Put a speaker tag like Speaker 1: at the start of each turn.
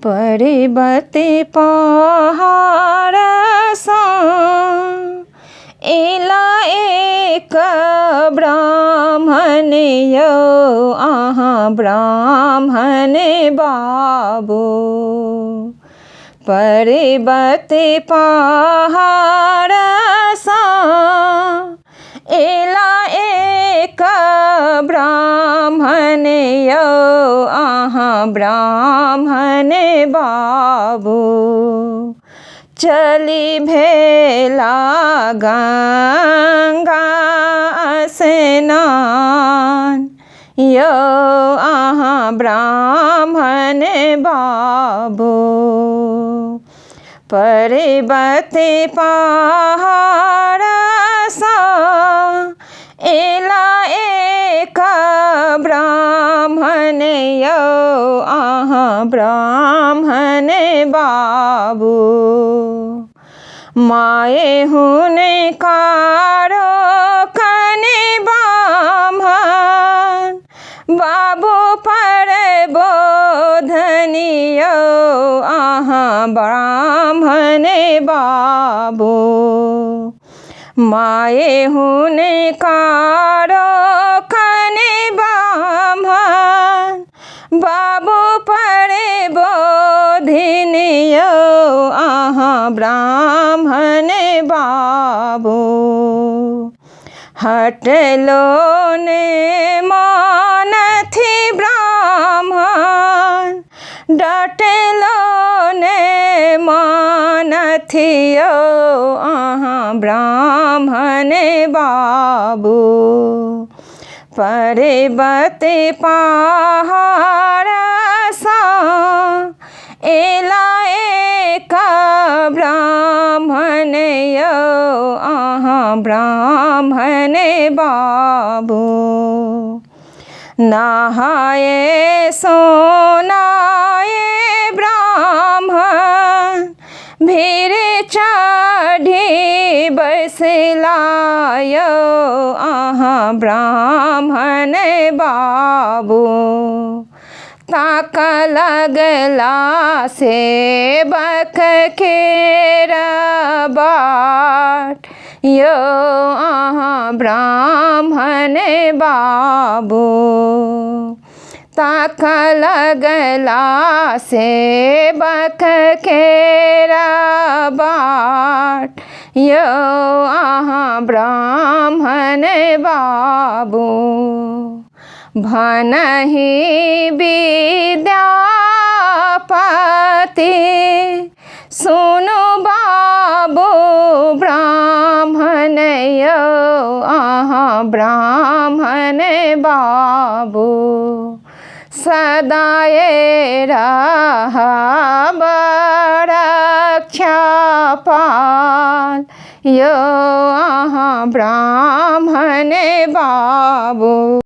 Speaker 1: पर्वते पहाड एला एक ब्राह्मण यो ब्राह्मण बाबू। पर्वते पहाड एला एक ब्राह्मण यो ब्राह्मण बाबू। चली भेला गंगा स्नान यो ब्राह्मण बाबू। पर्वते पहाड एला एक ब्राह्मण यो ब्राह्मण बाबू। माए हुने कारो कने ब्राह्मण बाबू पर बोधनियो ब्राह्मण बाबू। माए हुने कारो कने ब्राह्मण बाबू पर बोधनियो ब्राह्मण बाबू। हटलो ने मान थी ब्राह्मण डटलो ने मान थियो ब्राह्मण बाबू। पर्वते पहाड एला एक ब्राह्मण यो ब्राह्मण बाबू। नहाए सोनाए ब्राह्मण भीर चढ़ी बसलायो ब्राह्मण बाबू। ताक लगला सेवक के बाट यो ब्राह्मण बाबू। ताक लगला सेवक के बाट यो ब्राह्मण बाबू। भनहि विद्यापति सुनु बाबू ब्राह्मण यो ब्राह्मण बाबू। सदाए रहब रक्षापाल यो ब्राह्मण बाबू।